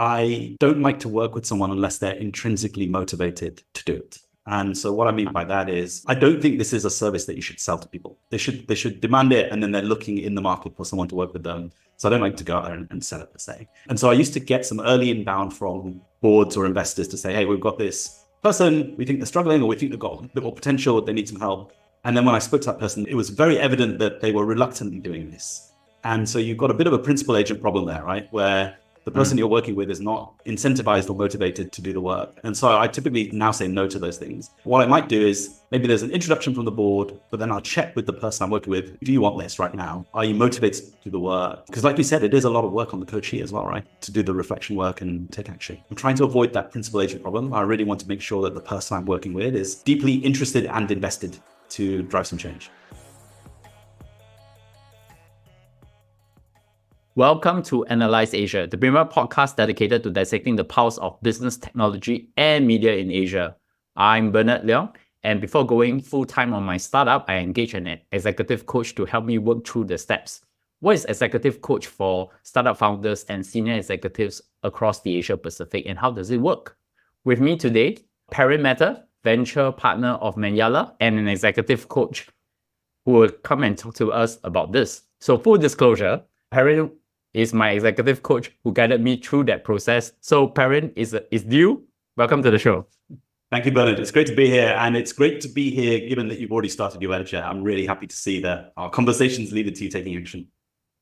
I don't like to work with someone unless they're intrinsically motivated to do it. And so what I mean by that is I don't think this is a service that you should sell to people. They should demand it, and then they're looking in the market for someone to work with them. So I don't like to go out there and sell it per se. And so I used to get some early inbound from boards or investors to say, hey, we've got this person, we think they're struggling, or we think they've got a bit more potential, they need some help. And then when I spoke to that person, it was very evident that they were reluctantly doing this. And so you've got a bit of a principal agent problem there, right? Where the person you're working with is not incentivized or motivated to do the work. And so I typically now say no to those things. What I might do is maybe there's an introduction from the board, but then I'll check with the person I'm working with. Do you want this right now? Are you motivated to do the work? Because like we said, it is a lot of work on the coachee as well, right? To do the reflection work and take action. I'm trying to avoid that principal agent problem. I really want to make sure that the person I'm working with is deeply interested and invested to drive some change. Welcome to Analyse Asia, the premier podcast dedicated to dissecting the pulse of business, technology, and media in Asia. I'm Bernard Leong, and before going full-time on my startup, I engaged an executive coach to help me work through the steps. What is executive coach for startup founders and senior executives across the Asia Pacific, and how does it work? With me today, Parin Mehta, venture partner of Menyala and an executive coach who will come and talk to us about this. So full disclosure, Parin is my executive coach who guided me through that process. So Parin is due. Welcome to the show. Thank you, Bernard. It's great to be here. And it's great to be here, given that you've already started your venture. I'm really happy to see that our conversations leaded to you taking action.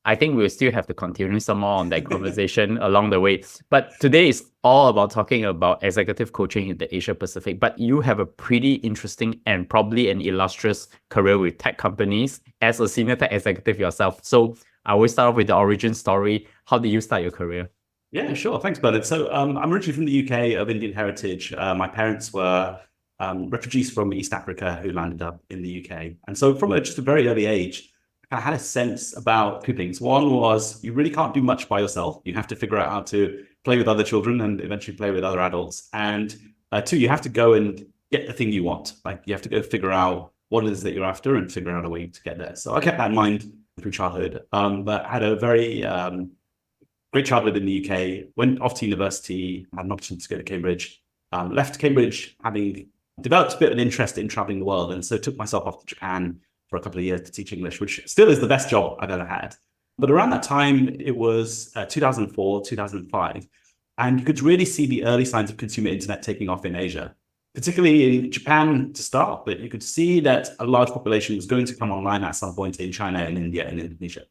I think we'll still have to continue some more on that conversation along the way. But today is all about talking about executive coaching in the Asia Pacific. But you have a pretty interesting and probably an illustrious career with tech companies as a senior tech executive yourself. So I always start off with the origin story. How did you start your career? Yeah, sure. Thanks, Bernard. So I'm originally from the UK of Indian heritage. My parents were refugees from East Africa who landed up in the UK. And so from just a very early age, I had a sense about two things. One was you really can't do much by yourself. You have to figure out how to play with other children and eventually play with other adults. And two, you have to go and get the thing you want. Like you have to go figure out what it is that you're after and figure out a way to get there. So I kept that in mind through childhood, but had a very great childhood in the UK, went off to university, had an opportunity to go to Cambridge, left Cambridge having developed a bit of an interest in traveling the world. And so took myself off to Japan for a couple of years to teach English, which still is the best job I've ever had. But around that time, it was 2004, 2005, and you could really see the early signs of consumer internet taking off in Asia, particularly in Japan to start, but you could see that a large population was going to come online at some point in China and India and Indonesia.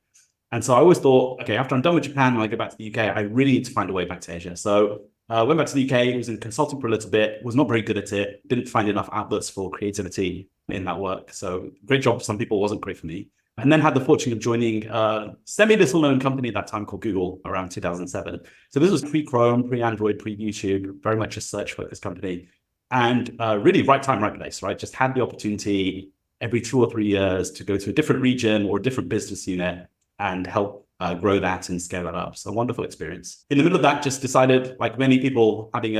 And so I always thought, okay, after I'm done with Japan and I go back to the UK, I really need to find a way back to Asia. So I went back to the UK, was in consulting for a little bit, was not very good at it, didn't find enough outlets for creativity in that work. So great job for some people, wasn't great for me. And then had the fortune of joining a semi-little known company at that time called Google around 2007. So this was pre-Chrome, pre-Android, pre-YouTube, very much a search-focused company. And really right time, right place, right? Just had the opportunity every 2 or 3 years to go to a different region or a different business unit and help grow that and scale that up. So a wonderful experience. In the middle of that, just decided, like many people, having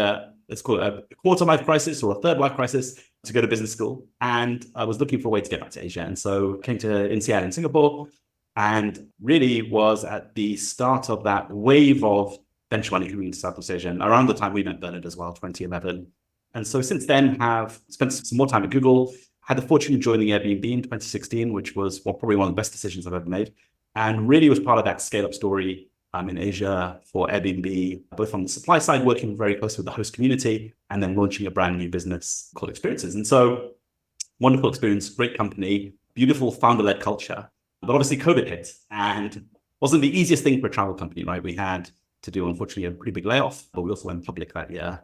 let's call it a quarter life crisis or a third life crisis, to go to business school. And I was looking for a way to get back to Asia. And so came to INSEAD in Singapore and really was at the start of that wave of venture money coming into Southeast Asia. And around the time we met Bernard as well, 2011. And so since then have spent some more time at Google, had the fortune of joining Airbnb in 2016, which was probably one of the best decisions I've ever made. And really was part of that scale-up story in Asia for Airbnb, both on the supply side, working very closely with the host community, and then launching a brand new business called Experiences. And so wonderful experience, great company, beautiful founder-led culture. But obviously COVID hit and wasn't the easiest thing for a travel company, right? We had to do, unfortunately, a pretty big layoff, but we also went public that year.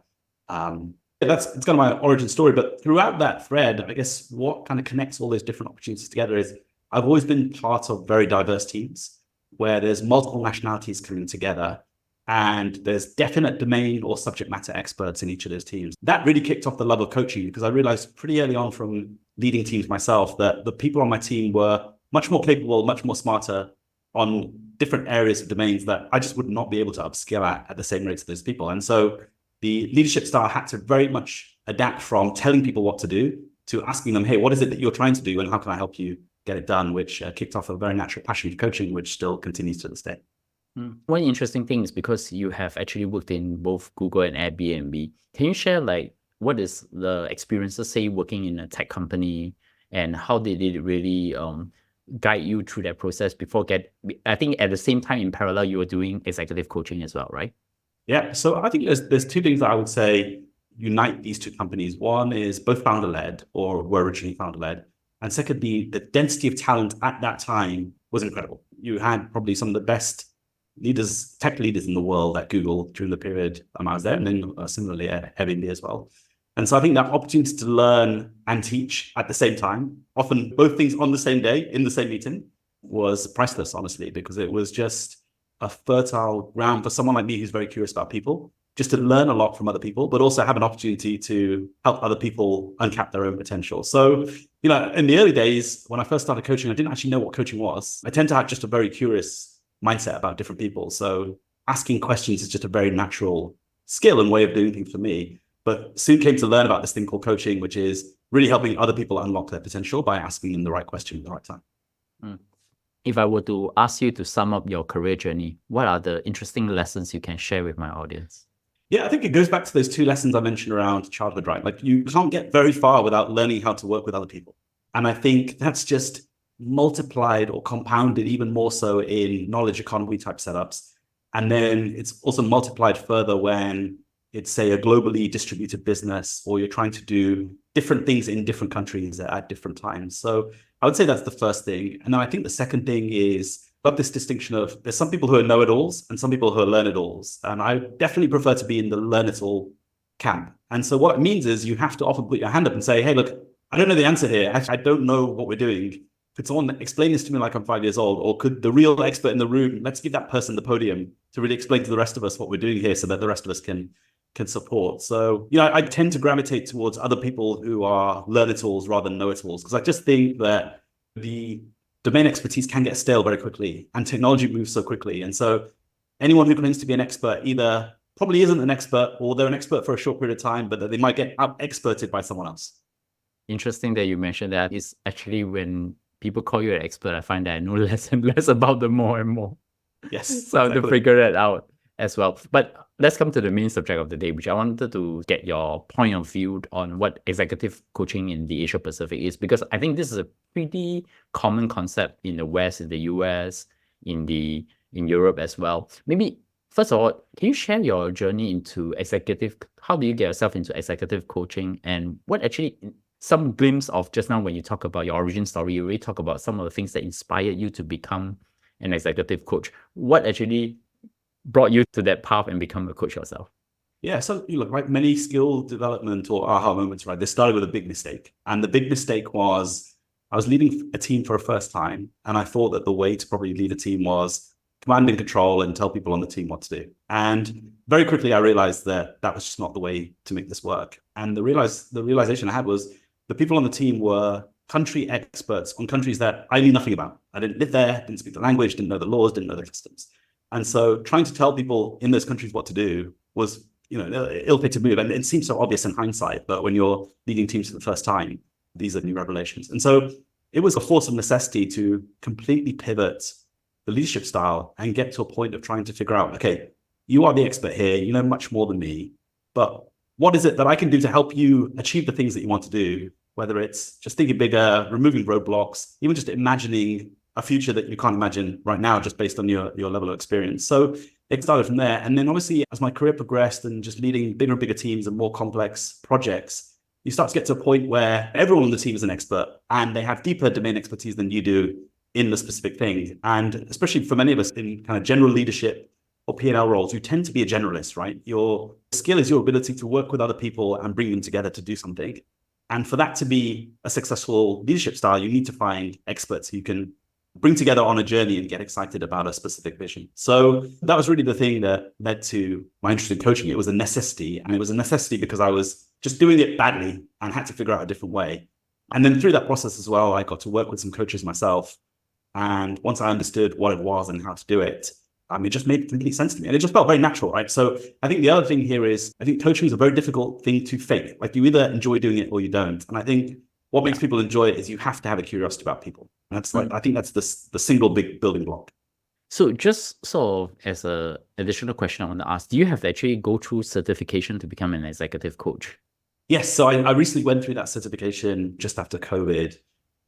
It's kind of my origin story. But throughout that thread, I guess what kind of connects all those different opportunities together is I've always been part of very diverse teams where there's multiple nationalities coming together and there's definite domain or subject matter experts in each of those teams. That really kicked off the love of coaching because I realized pretty early on from leading teams myself that the people on my team were much more capable, much more smarter on different areas of domains that I just would not be able to upskill at the same rates as those people. And so the leadership style had to very much adapt from telling people what to do to asking them, hey, what is it that you're trying to do and how can I help you get it done, which kicked off a very natural passion for coaching, which still continues to this day. One interesting thing is because you have actually worked in both Google and Airbnb. Can you share like what is the experiences, say, working in a tech company, and how did it really guide you through that process before I think at the same time in parallel you were doing executive coaching as well, right? Yeah, so I think there's two things that I would say unite these two companies. One is both founder led or were originally founder led, and secondly, the density of talent at that time was incredible. You had probably some of the best leaders, tech leaders in the world at Google during the period I was there, and then similarly at Airbnb as well. And so I think that opportunity to learn and teach at the same time, often both things on the same day in the same meeting, was priceless, honestly, because it was just a fertile ground for someone like me who's very curious about people, just to learn a lot from other people, but also have an opportunity to help other people uncap their own potential. So, in the early days, when I first started coaching, I didn't actually know what coaching was. I tend to have just a very curious mindset about different people. So asking questions is just a very natural skill and way of doing things for me. But soon came to learn about this thing called coaching, which is really helping other people unlock their potential by asking them the right question at the right time. If I were to ask you to sum up your career journey, what are the interesting lessons you can share with my audience? Yeah, I think it goes back to those two lessons I mentioned around childhood, right? Like you can't get very far without learning how to work with other people. And I think that's just multiplied or compounded even more so in knowledge economy type setups. And then it's also multiplied further when it's, say, a globally distributed business, or you're trying to do different things in different countries at different times. So I would say that's the first thing. And then I think the second thing is got this distinction of there's some people who are know-it-alls and some people who are learn-it-alls. And I definitely prefer to be in the learn-it-all camp. And so what it means is you have to often put your hand up and say, hey, look, I don't know the answer here. I don't know what we're doing. Could someone explain this to me like I'm 5 years old? Or could the real expert in the room, let's give that person the podium to really explain to the rest of us what we're doing here so that the rest of us can support. So, I tend to gravitate towards other people who are learn-it-alls rather than know-it-alls, because I just think that the domain expertise can get stale very quickly and technology moves so quickly. And so anyone who claims to be an expert either probably isn't an expert, or they're an expert for a short period of time, but that they might get out-experted by someone else. Interesting that you mentioned that. It's actually when people call you an expert, I find that I know less and less about them more and more. Yes. So I have to figure that out as well. But let's come to the main subject of the day, which I wanted to get your point of view on what executive coaching in the Asia Pacific is, because I think this is a pretty common concept in the West, in the US, in Europe as well. Maybe first of all, can you share your journey into how do you get yourself into executive coaching, and what actually some glimpse of just now when you talk about your origin story, you really talk about some of the things that inspired you to become an executive coach. What actually brought you to that path and become a coach yourself? Yeah, so you look, like many skill development or aha moments, right? They started with a big mistake. And the big mistake was I was leading a team for a first time. And I thought that the way to probably lead a team was command and control and tell people on the team what to do. And very quickly, I realized that that was just not the way to make this work. And the realization I had was the people on the team were country experts on countries that I knew nothing about. I didn't live there, didn't speak the language, didn't know the laws, didn't know the customs. And so trying to tell people in those countries what to do was, ill-fated move. And it seems so obvious in hindsight, but when you're leading teams for the first time, these are new revelations. And so it was a force of necessity to completely pivot the leadership style and get to a point of trying to figure out, okay, you are the expert here, you know much more than me, but what is it that I can do to help you achieve the things that you want to do? Whether it's just thinking bigger, removing roadblocks, even just imagining a future that you can't imagine right now, just based on your level of experience. So it started from there. And then obviously, as my career progressed and just leading bigger and bigger teams and more complex projects, you start to get to a point where everyone on the team is an expert and they have deeper domain expertise than you do in the specific thing. And especially for many of us in kind of general leadership or P&L roles, you tend to be a generalist, right? Your skill is your ability to work with other people and bring them together to do something. And for that to be a successful leadership style, you need to find experts who can bring together on a journey and get excited about a specific vision. So that was really the thing that led to my interest in coaching. It was a necessity. And it was a necessity because I was just doing it badly and had to figure out a different way. And then through that process as well, I got to work with some coaches myself. And once I understood what it was and how to do it, it just made complete sense to me. And it just felt very natural, right? So I think the other thing here is, I think coaching is a very difficult thing to fake. Like you either enjoy doing it or you don't. And I think what makes people enjoy it is you have to have a curiosity about people. And that's I think that's the single big building block. So just sort of as a additional question I want to ask, do you have to actually go through certification to become an executive coach? Yes, so I recently went through that certification just after COVID,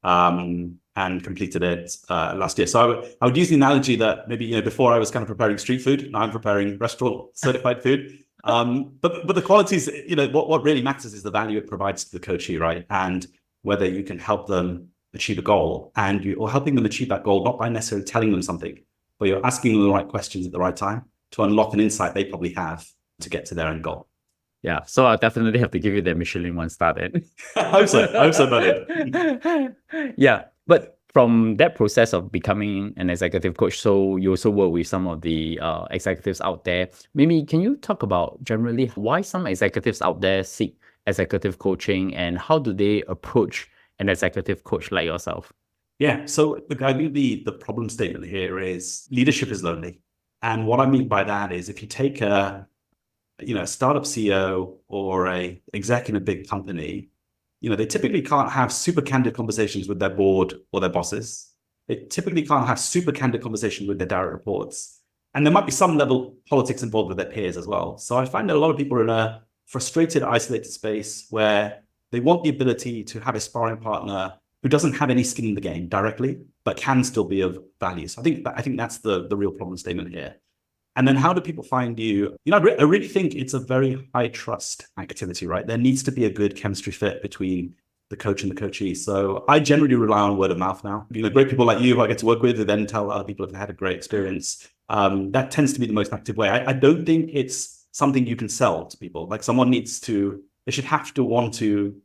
and completed it last year. So I would use the analogy that maybe, before I was kind of preparing street food, now I'm preparing restaurant certified food. But the qualities, what really matters is the value it provides to the coachee, right? And whether you can help them achieve a goal, and you're helping them achieve that goal not by necessarily telling them something, but you're asking them the right questions at the right time to unlock an insight they probably have to get to their end goal. Yeah, so I'll definitely have to give you that Michelin one star then. I hope so, buddy. Yeah, but from that process of becoming an executive coach, so you also work with some of the executives out there. Maybe can you talk about generally why some executives out there seek executive coaching, and how do they approach an executive coach like yourself? Yeah. So look, I think the problem statement here is leadership is lonely. And what I mean by that is if you take a startup CEO or a exec in a big company, they typically can't have super candid conversations with their board or their bosses. They typically can't have super candid conversations with their direct reports. And there might be some level of politics involved with their peers as well. So I find that a lot of people are in a frustrated, isolated space where they want the ability to have a sparring partner who doesn't have any skin in the game directly, but can still be of value. So I think that's the real problem statement here. And then how do people find you? I really think it's a very high trust activity, right? There needs to be a good chemistry fit between the coach and the coachee. So I generally rely on word of mouth now. Great people like you who I get to work with who then tell other people if they had a great experience. That tends to be the most active way. I don't think it's something you can sell to people. Like they should have to want to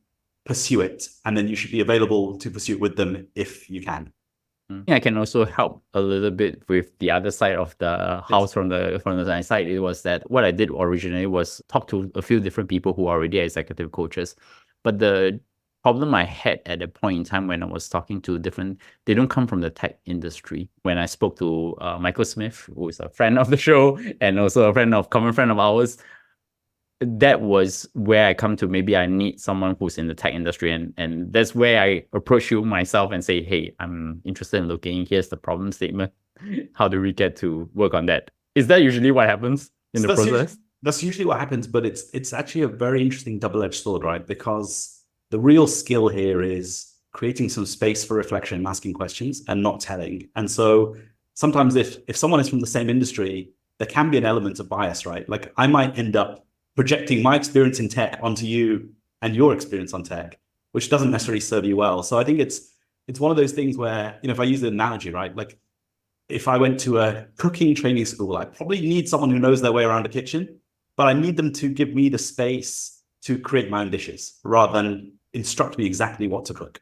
pursue it, and then you should be available to pursue it with them if you can. I can also help a little bit with the other side of the house. From the side. It was that what I did originally was talk to a few different people who are already executive coaches. But the problem I had at that point in time when I was talking to they don't come from the tech industry. When I spoke to Michael Smith, who is a friend of the show and also a common friend of ours, that was where I come to, maybe I need someone who's in the tech industry. And that's where I approach you myself and say, hey, I'm interested in looking, here's the problem statement. How do we get to work on that? Is that usually what happens in the process? That's usually what happens, but it's actually a very interesting double-edged sword, right? Because the real skill here is creating some space for reflection and asking questions and not telling. And so sometimes if someone is from the same industry, there can be an element of bias, right? Like I might end up projecting my experience in tech onto you and your experience on tech, which doesn't necessarily serve you well. So I think it's one of those things where, if I use the analogy, right, like if I went to a cooking training school, I probably need someone who knows their way around a kitchen, but I need them to give me the space to create my own dishes rather than instruct me exactly what to cook.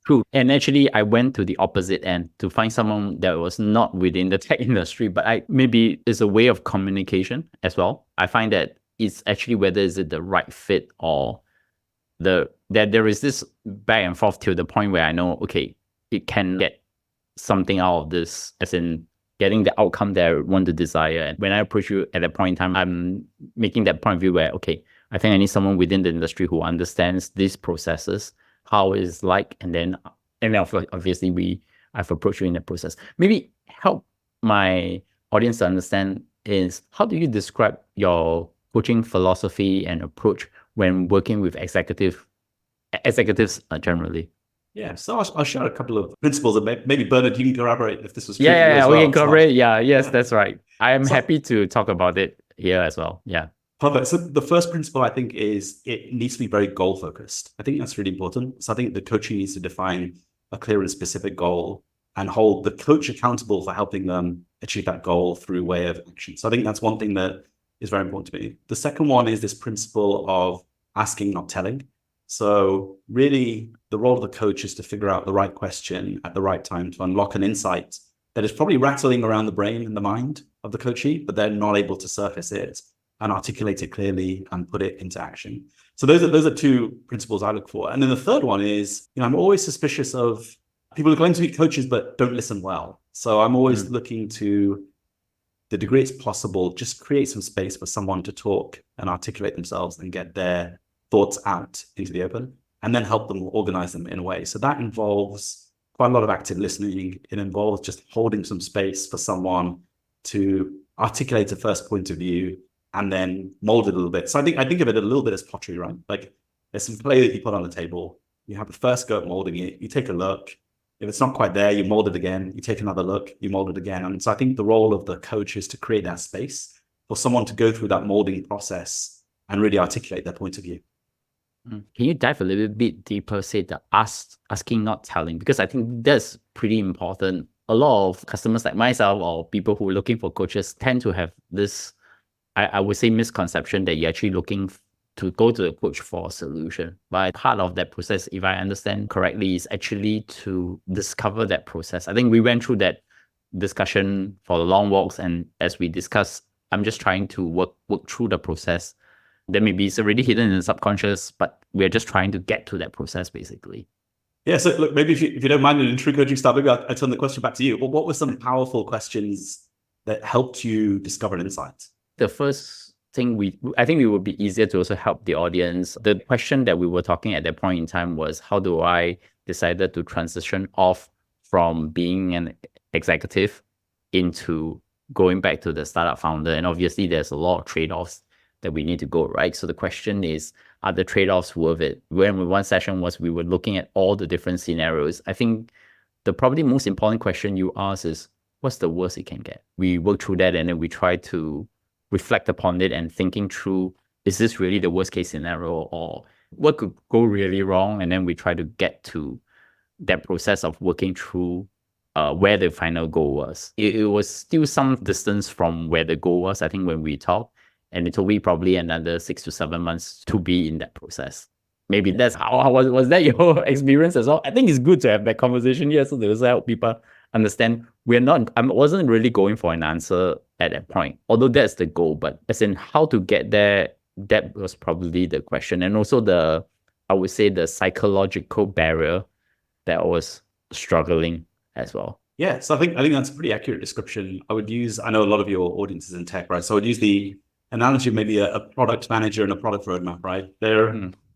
True. And actually, I went to the opposite end to find someone that was not within the tech industry, but maybe it's a way of communication as well. I find that it's actually whether is it the right fit or that there is this back and forth to the point where I know, okay, it can get something out of this, as in getting the outcome that I want to desire. And when I approach you at that point in time, I'm making that point of view where, okay, I think I need someone within the industry who understands these processes, how it's like, and then obviously I've approached you in the process. Maybe help my audience to understand is, how do you describe your coaching philosophy and approach when working with executives generally? Yeah, so I'll share a couple of principles, and maybe Bernard, you can corroborate if this was true. Yeah, we can corroborate. Yes, that's right. I am happy to talk about it here as well. Yeah. Perfect. So the first principle I think is it needs to be very goal focused. I think that's really important. So I think the coaching needs to define a clear and specific goal and hold the coach accountable for helping them achieve that goal through way of action. So I think that's one thing that is very important to me. The second one is this principle of asking, not telling. So really the role of the coach is to figure out the right question at the right time to unlock an insight that is probably rattling around the brain and the mind of the coachee, but they're not able to surface it and articulate it clearly and put it into action. So those are two principles I look for. And then the third one is, I'm always suspicious of people who claim to be coaches but don't listen well. So I'm always looking to, the degree it's possible, just create some space for someone to talk and articulate themselves and get their thoughts out into the open, and then help them organize them in a way. So that involves quite a lot of active listening. It involves just holding some space for someone to articulate a first point of view and then mold it a little bit. So I think of it a little bit as pottery, right? Like there's some clay that you put on the table. You have the first go at molding it. You take a look. If it's not quite there, you mold it again. You take another look. You mold it again. And so I think the role of the coach is to create that space for someone to go through that molding process and really articulate their point of view. Can you dive a little bit deeper, say the asking, not telling? Because I think that's pretty important. A lot of customers like myself or people who are looking for coaches tend to have this, I would say, misconception that you're actually looking to go to the coach for a solution. But part of that process, if I understand correctly, is actually to discover that process. I think we went through that discussion for the long walks, and as we discussed, I'm just trying to work through the process. That maybe it's already hidden in the subconscious, but we're just trying to get to that process, basically. Yeah, so look, maybe if you don't mind in true coaching style, maybe I'll turn the question back to you. Well, what were some powerful questions that helped you discover an insight? The first thing I think it would be easier to also help the audience. The question that we were talking at that point in time was, how do I decided to transition off from being an executive into going back to the startup founder? And obviously there's a lot of trade-offs that we need to go, right? So the question is, are the trade-offs worth it? When one session was, we were looking at all the different scenarios. I think the probably most important question you ask is, what's the worst it can get? We work through that and then we try to reflect upon it and thinking through, is this really the worst case scenario, or what could go really wrong? And then we try to get to that process of working through where the final goal was. It was still some distance from where the goal was, I think, when we talked. And it took me probably another 6 to 7 months to be in that process. Maybe that's how was that your experience as well? I think it's good to have that conversation here so to also help people understand I wasn't really going for an answer at that point, although that's the goal, but as in how to get there, that was probably the question. And also I would say the psychological barrier that I was struggling as well. Yeah, so I think that's a pretty accurate description. I know a lot of your audience is in tech, right? So I would use the analogy of maybe a product manager and a product roadmap, right?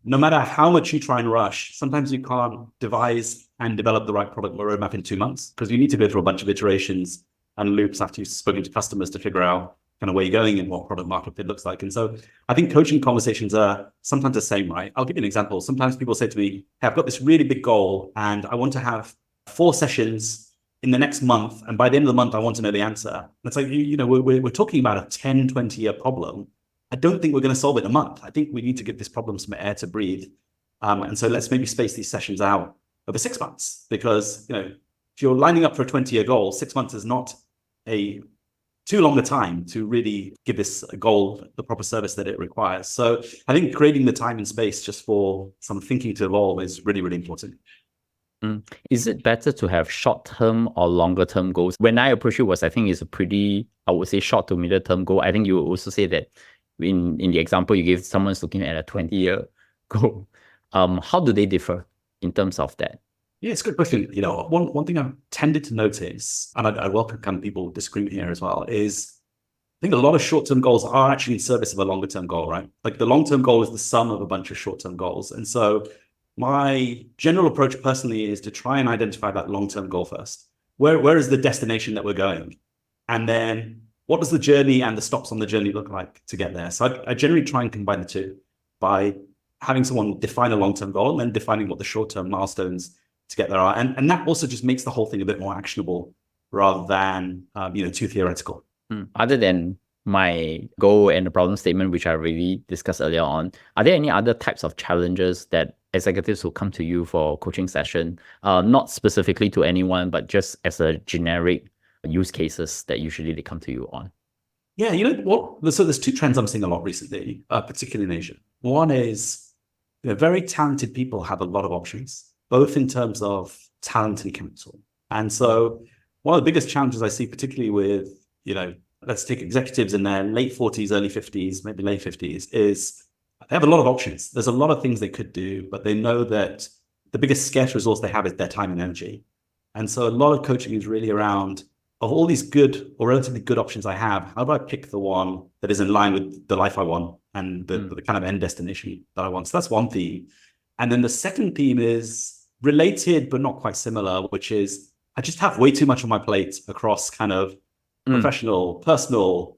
No matter how much you try and rush, sometimes you can't devise and develop the right product roadmap in 2 months because you need to go through a bunch of iterations and loops after you've spoken to customers to figure out kind of where you're going and what product market fit looks like. And so I think coaching conversations are sometimes the same, right? I'll give you an example. Sometimes people say to me, hey, I've got this really big goal and I want to have 4 sessions in the next month, and by the end of the month, I want to know the answer. It's like, we're talking about a 10, 20-year problem. I don't think we're going to solve it in a month. I think we need to give this problem some air to breathe. And so let's maybe space these sessions out over 6 months, because if you're lining up for a 20-year goal, 6 months is not a too long a time to really give this goal the proper service that it requires. So I think creating the time and space just for some thinking to evolve is really, really important. Is it better to have short-term or longer-term goals? When I approach you I think it's a pretty, I would say, short to middle-term goal. I think you also say that in the example you gave, someone's looking at a 20-year goal. How do they differ in terms of that? Yeah, it's a good question. One thing I've tended to notice, and I welcome kind of people disagreeing here as well, is I think a lot of short-term goals are actually in service of a longer-term goal, right? Like the long-term goal is the sum of a bunch of short-term goals. And so my general approach personally is to try and identify that long-term goal first. Where is the destination that we're going? And then what does the journey and the stops on the journey look like to get there? So I generally try and combine the two by having someone define a long-term goal and then defining what the short-term milestones to get there are. And that also just makes the whole thing a bit more actionable rather than, too theoretical. Other than my goal and the problem statement, which I already discussed earlier on, are there any other types of challenges that executives will come to you for coaching session, not specifically to anyone, but just as a generic use cases that usually they come to you on? Yeah, so there's 2 trends I'm seeing a lot recently, particularly in Asia. One is very talented people have a lot of options, both in terms of talent and capital. And so one of the biggest challenges I see, particularly with, let's take executives in their late 40s, early 50s, maybe late 50s, is they have a lot of options. There's a lot of things they could do, but they know that the biggest scarce resource they have is their time and energy. And so a lot of coaching is really around, of all these good or relatively good options I have, how do I pick the one that is in line with the life I want and the kind of end destination that I want? So that's one theme. And then the second theme is related, but not quite similar, which is I just have way too much on my plate across kind of professional, personal,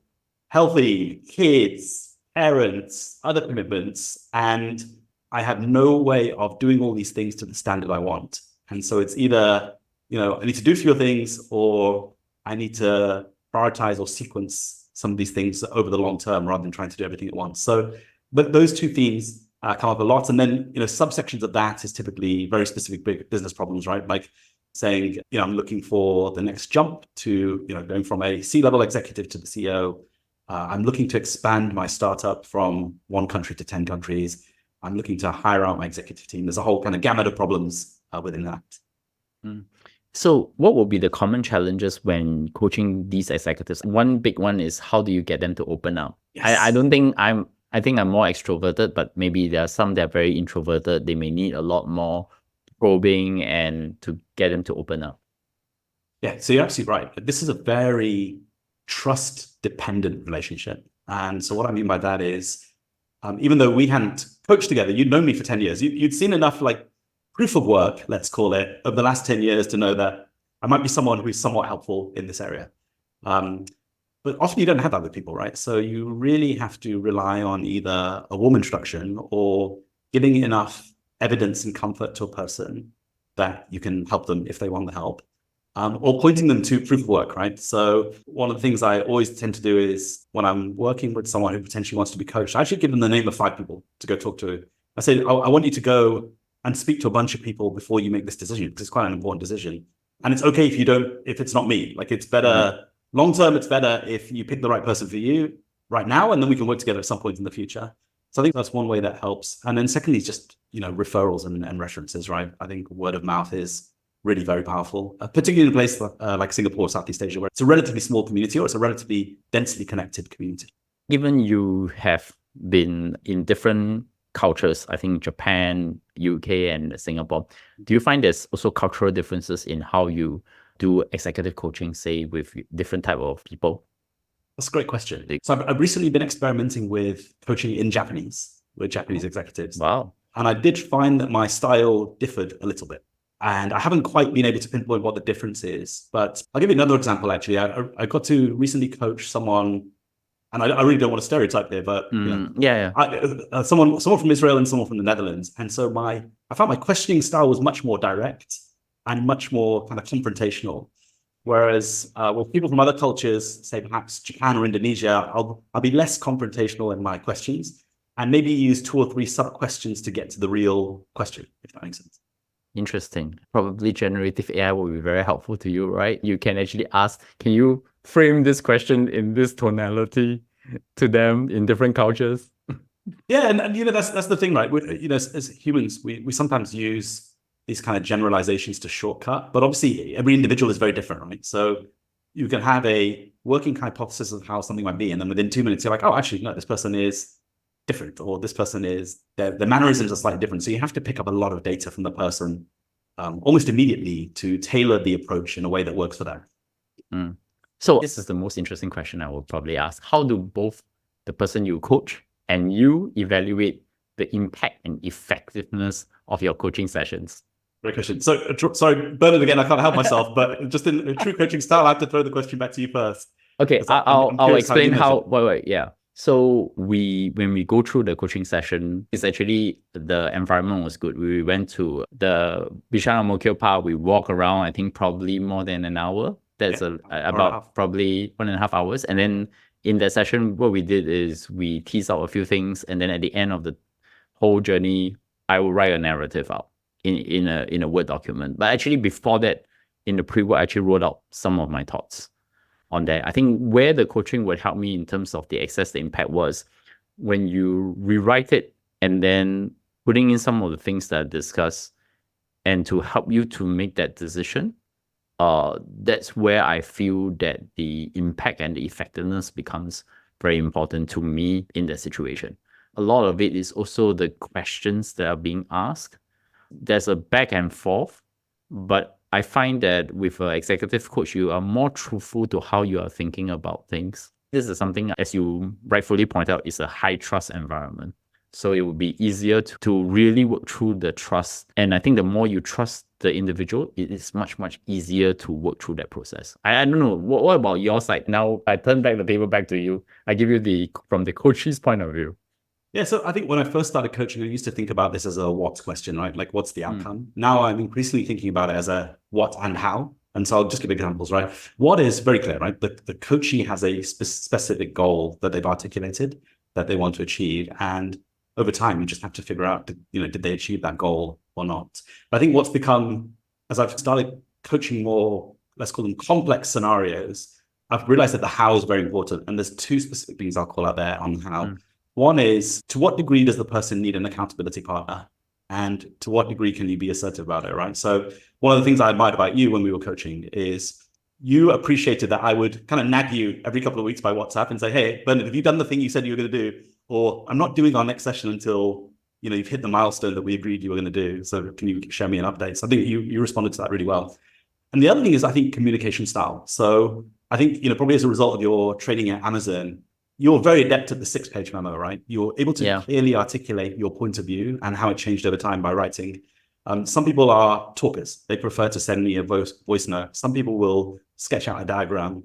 healthy, kids, parents, other commitments. And I have no way of doing all these things to the standard I want. And so it's either, I need to do fewer things, or I need to prioritize or sequence some of these things over the long term rather than trying to do everything at once. So, but those two themes come up a lot. And then, subsections of that is typically very specific big business problems, right? Like saying, I'm looking for the next jump to, going from a C-level executive to the CEO. I'm looking to expand my startup from 1 country to 10 countries. I'm looking to hire out my executive team. There's a whole kind of gamut of problems within that. So what will be the common challenges when coaching these executives? One big one is, how do you get them to open up? Yes. I think I'm more extroverted, but maybe there are some that are very introverted. They may need a lot more probing and to get them to open up. Yeah, so you're absolutely right. This is a very trust-dependent relationship. And so what I mean by that is, even though we hadn't coached together, you'd known me for 10 years. You'd seen enough like proof of work, let's call it, of the last 10 years to know that I might be someone who's somewhat helpful in this area. But often you don't have that with people, right? So you really have to rely on either a warm introduction or giving enough evidence and comfort to a person that you can help them if they want the help, or pointing them to proof of work, right? So one of the things I always tend to do is when I'm working with someone who potentially wants to be coached, I actually give them the name of 5 people to go talk to. I say, I want you to go and speak to a bunch of people before you make this decision, because it's quite an important decision. And it's okay if it's not me. Like, it's better, long term, it's better if you pick the right person for you right now, and then we can work together at some point in the future. So I think that's one way that helps. And then secondly, just, referrals and references, right? I think word of mouth is really very powerful, particularly in a place like Singapore, Southeast Asia, where it's a relatively small community, or it's a relatively densely connected community. Given you have been in different cultures, I think Japan, UK, and Singapore, do you find there's also cultural differences in how you do executive coaching, say, with different type of people? That's a great question. So I've recently been experimenting with coaching in Japanese, with Japanese executives. Wow. And I did find that my style differed a little bit. And I haven't quite been able to pinpoint what the difference is. But I'll give you another example, actually. I got to recently coach someone, and I really don't want to stereotype there, but someone from Israel and someone from the Netherlands. And so I found my questioning style was much more direct and much more kind of confrontational. Whereas with people from other cultures, say perhaps Japan or Indonesia, I'll be less confrontational in my questions, and maybe use 2 or 3 sub questions to get to the real question, if that makes sense. Interesting. Probably generative AI will be very helpful to you, right? You can actually ask, can you frame this question in this tonality to them in different cultures? Yeah, and that's the thing, right? As humans, we sometimes use these kind of generalizations to shortcut, but obviously every individual is very different, right? So you can have a working hypothesis of how something might be, and then within 2 minutes you're like, oh, actually, no, this person is different, or this person is, their mannerisms are slightly different. So you have to pick up a lot of data from the person almost immediately to tailor the approach in a way that works for them. So this is the most interesting question I will probably ask. How do both the person you coach and you evaluate the impact and effectiveness of your coaching sessions? Great question. So sorry, Bernard, again, I can't help myself, but just in a true coaching style, I have to throw the question back to you first. Okay, I'll explain how. Yeah. So when we go through the coaching session, it's actually, the environment was good. We went to the Bishan Ang Mo Kio Park. We walk around, I think probably more than an hour. That's about probably 1.5 hours. And then in that session, what we did is we teased out a few things. And then at the end of the whole journey, I will write a narrative out in a Word document. But actually before that, in the pre-work, I actually wrote out some of my thoughts on that. I think where the coaching would help me in terms of the access, the impact, was when you rewrite it and then putting in some of the things that I discussed and to help you to make that decision. That's where I feel that the impact and the effectiveness becomes very important to me in that situation. A lot of it is also the questions that are being asked. There's a back and forth, but I find that with an executive coach, you are more truthful to how you are thinking about things. This is something, as you rightfully point out, is a high trust environment. So it would be easier to really work through the trust. And I think the more you trust the individual, it is much, much easier to work through that process. I don't know. What about your side? Now I turn back the table back to you. I give you from the coach's point of view. Yeah, so I think when I first started coaching, I used to think about this as a what question, right? Like, what's the outcome? Now I'm increasingly thinking about it as a what and how. And so I'll just give examples, right? What is very clear, right? The coachee has a specific goal that they've articulated that they want to achieve. And over time, you just have to figure out, did they achieve that goal or not? But I think what's become, as I've started coaching more, let's call them complex scenarios, I've realized that the how is very important. And there's two specific things I'll call out there on how. One is, to what degree does the person need an accountability partner? And to what degree can you be assertive about it, right? So one of the things I admired about you when we were coaching is you appreciated that I would kind of nag you every couple of weeks by WhatsApp and say, hey, Bernard, have you done the thing you said you were going to do? Or I'm not doing our next session until you've hit the milestone that we agreed you were going to do. So can you share me an update? So I think you responded to that really well. And the other thing is, I think, communication style. So I think, probably as a result of your training at Amazon, you're very adept at the 6-page memo, right? You're able to clearly articulate your point of view and how it changed over time by writing. Some people are talkers. They prefer to send me a voice note. Some people will sketch out a diagram.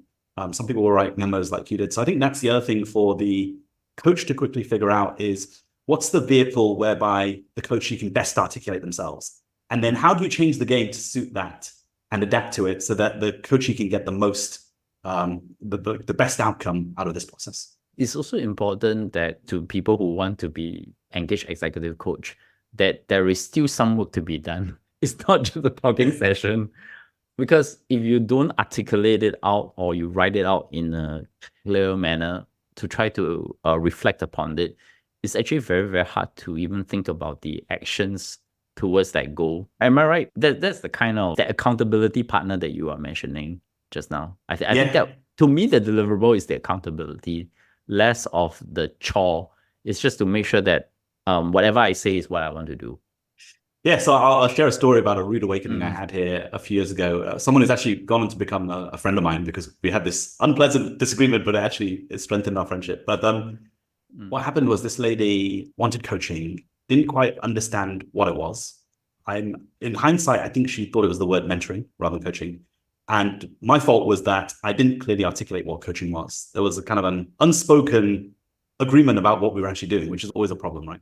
Some people will write memos like you did. So I think that's the other thing for the coach to quickly figure out is, what's the vehicle whereby the coachee can best articulate themselves? And then how do we change the game to suit that and adapt to it so that the coachee can get the most, the best outcome out of this process? It's also important that to people who want to be engaged executive coach, that there is still some work to be done. It's not just a talking session, because if you don't articulate it out or you write it out in a clear manner to try to reflect upon it, it's actually very, very hard to even think about the actions towards that goal. Am I right? That's the kind of the accountability partner that you are mentioning just now. I think that, to me, the deliverable is the accountability, less of the chore. It's just to make sure that whatever I say is what I want to do. Yeah, so I'll share a story about a rude awakening I had here a few years ago. Someone who's actually gone on to become a friend of mine because we had this unpleasant disagreement, but it strengthened our friendship. But what happened was, this lady wanted coaching, didn't quite understand what it was. In hindsight, I think she thought it was the word mentoring rather than coaching. And my fault was that I didn't clearly articulate what coaching was. There was a kind of an unspoken agreement about what we were actually doing, which is always a problem, right?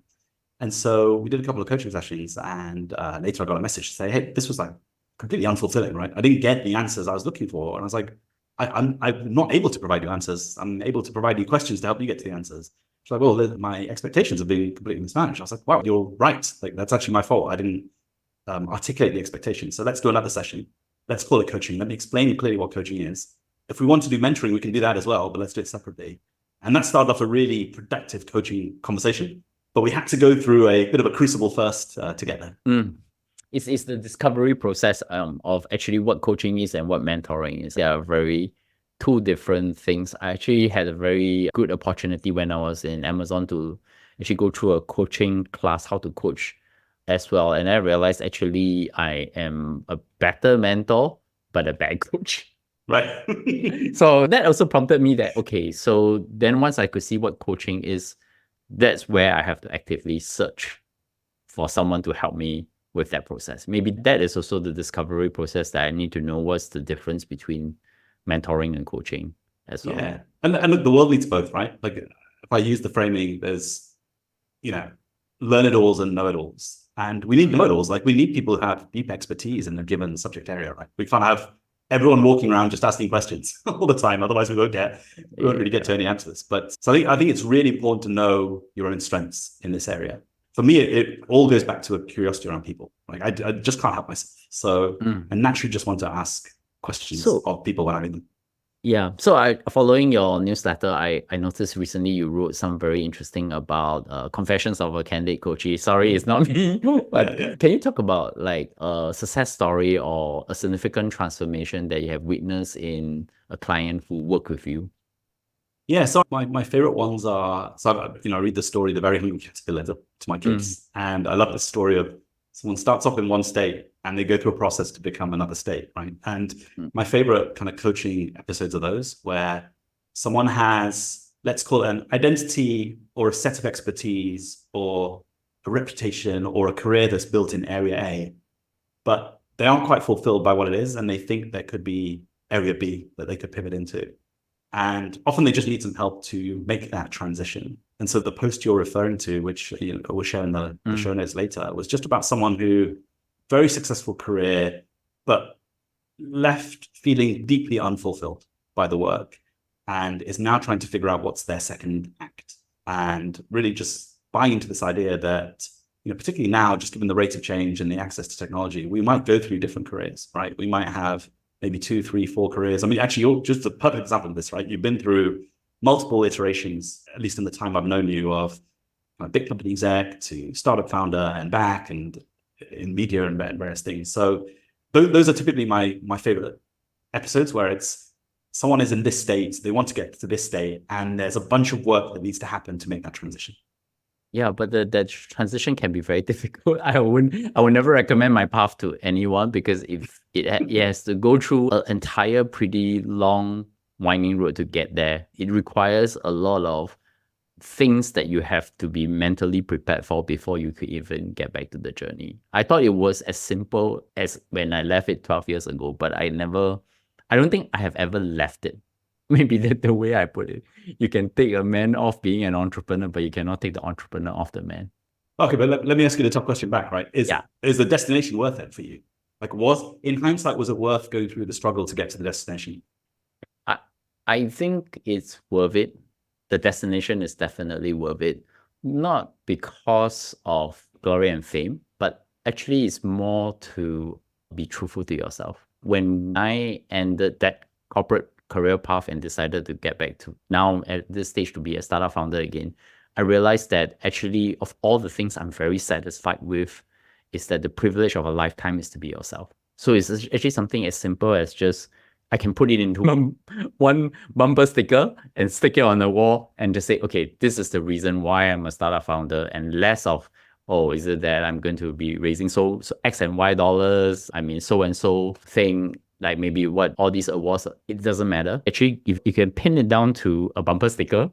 And so we did a couple of coaching sessions, and later I got a message to say, hey, this was like completely unfulfilling, right? I didn't get the answers I was looking for. And I was like, I'm not able to provide you answers. I'm able to provide you questions to help you get to the answers. She's like, well, my expectations have been completely mismanaged. I was like, wow, you're right. Like, that's actually my fault. I didn't articulate the expectations. So let's do another session. Let's call it coaching. Let me explain clearly what coaching is. If we want to do mentoring, we can do that as well, but let's do it separately. And that started off a really productive coaching conversation. But we had to go through a bit of a crucible first to get there. It's the discovery process of actually what coaching is and what mentoring is. They are very two different things. I actually had a very good opportunity when I was in Amazon to actually go through a coaching class, how to coach as well. And I realized actually I am a better mentor, but a bad coach. Right. So that also prompted me that, okay, so then once I could see what coaching is, that's where I have to actively search for someone to help me with that process. Maybe that is also the discovery process that I need to know what's the difference between mentoring and coaching as well. Yeah. And look, the world needs both, right? Like, if I use the framing, there's, learn-it-alls and know-it-alls. And we need know-it-alls. Like, we need people who have deep expertise in a given subject area, right? We can't have everyone walking around just asking questions all the time. Otherwise, we won't really get to any answers. But so I think it's really important to know your own strengths in this area. For me, it all goes back to a curiosity around people. Like, I just can't help myself. So I naturally just want to ask questions of people when I meet them. Yeah. So following your newsletter, I noticed recently you wrote some very interesting about confessions of a candidate coachee. Sorry, it's not me. But can you talk about like a success story or a significant transformation that you have witnessed in a client who worked with you? Yeah, so my favorite ones are, I read the story, The Very Hungry Caterpillar, to my kids. And I love the story of someone starts off in one state and they go through a process to become another state, right? And my favorite kind of coaching episodes are those where someone has let's call it an identity or a set of expertise or a reputation or a career that's built in area A, but they aren't quite fulfilled by what it is, and they think there could be area B that they could pivot into. And often they just need some help to make that transition. And so the post you're referring to, which we'll share in the show notes later, was just about someone who, very successful career, but left feeling deeply unfulfilled by the work and is now trying to figure out what's their second act, and really just buying into this idea that, particularly now, just given the rate of change and the access to technology, we might go through different careers, right? We might have maybe 2, 3, 4 careers. I mean, actually, you're just a perfect example of this, right? You've been through multiple iterations, at least in the time I've known you, of big company exec to startup founder and back, and in media and various things. So those are typically my favorite episodes, where it's someone is in this state, they want to get to this state, and there's a bunch of work that needs to happen to make that transition. Yeah, but the transition can be very difficult. I would never recommend my path to anyone, because if it has to go through an entire pretty long winding road to get there, it requires a lot of things that you have to be mentally prepared for before you could even get back to the journey. I thought it was as simple as when I left it 12 years ago, but I don't think I have ever left it. Maybe that's the way I put it. You can take a man off being an entrepreneur, but you cannot take the entrepreneur off the man. Okay, but let me ask you the tough question back, right? Is the destination worth it for you? Like, in hindsight, was it worth going through the struggle to get to the destination? I think it's worth it. The destination is definitely worth it. Not because of glory and fame, but actually it's more to be truthful to yourself. When I ended that corporate career path and decided to get back to now at this stage to be a startup founder again, I realized that actually, of all the things I'm very satisfied with, is that the privilege of a lifetime is to be yourself. So it's actually something as simple as just, I can put it into one bumper sticker and stick it on the wall and just say, okay, this is the reason why I'm a startup founder, and less of, oh, is it that I'm going to be raising so X and Y dollars? I mean, so and so thing, like maybe what all these awards, it doesn't matter. Actually, if you can pin it down to a bumper sticker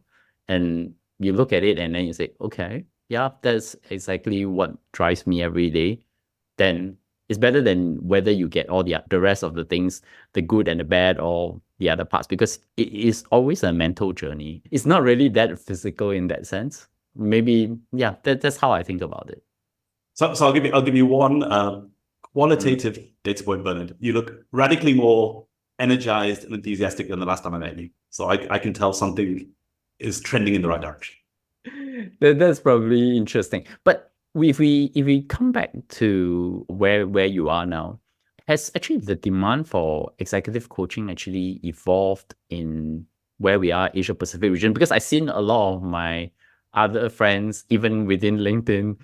and you look at it and then you say, okay, yeah, that's exactly what drives me every day, then it's better than whether you get all the rest of the things, the good and the bad, or the other parts, because it is always a mental journey. It's not really that physical in that sense. Maybe, yeah, that's how I think about it. So I'll give you one qualitative data point, Bernard. You look radically more energized and enthusiastic than the last time I met you. So I can tell something is trending in the right direction. That's probably interesting. But if we come back to where you are now, has actually the demand for executive coaching actually evolved in where we are, Asia Pacific region? Because I've seen a lot of my other friends, even within LinkedIn,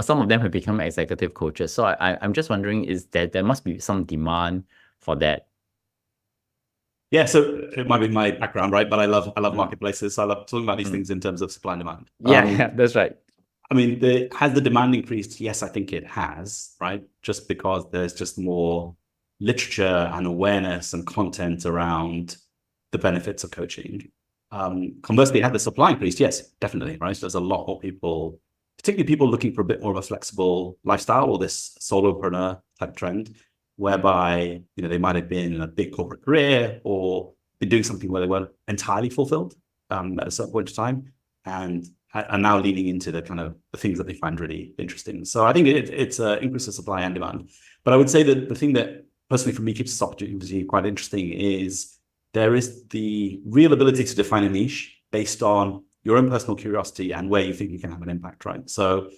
some of them have become executive coaches. So I'm just wondering, is there must be some demand for that? Yeah, so it might be my background, right? But I love marketplaces. So I love talking about these things in terms of supply and demand. Yeah, that's right. I mean, has the demand increased? Yes, I think it has, right? Just because there's just more literature and awareness and content around the benefits of coaching. Conversely, had the supply increased? Yes, definitely, right? So there's a lot more people, particularly people looking for a bit more of a flexible lifestyle, or this solopreneur type trend, whereby they might have been in a big corporate career or been doing something where they weren't entirely fulfilled at a certain point in time, and are now leaning into the kind of the things that they find really interesting. So I think it's an increase of supply and demand. But I would say that the thing that personally for me keeps this opportunity quite interesting is there is the real ability to define a niche based on your own personal curiosity and where you think you can have an impact, right? So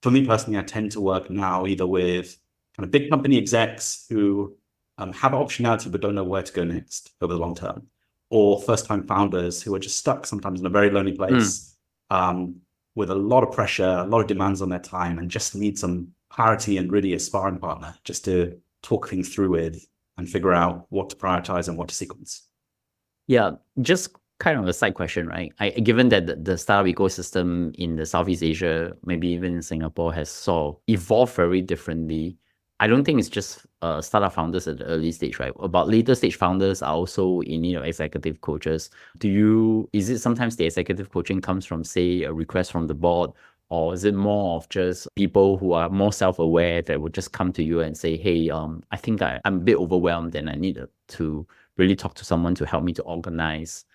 for me personally, I tend to work now either with kind of big company execs who have optionality but don't know where to go next over the long term, or first-time founders who are just stuck sometimes in a very lonely place with a lot of pressure, a lot of demands on their time, and just need some clarity and really a sparring partner just to talk things through with and figure out what to prioritize and what to sequence. Yeah, just kind of a side question, right? Given that the startup ecosystem in the Southeast Asia, maybe even in Singapore, has sort of evolved very differently, I don't think it's just startup founders at the early stage, right? About later stage founders are also in need of executive coaches. Is it sometimes the executive coaching comes from, say, a request from the board, or is it more of just people who are more self-aware that will just come to you and say, hey, I think I'm a bit overwhelmed and I need to really talk to someone to help me to organize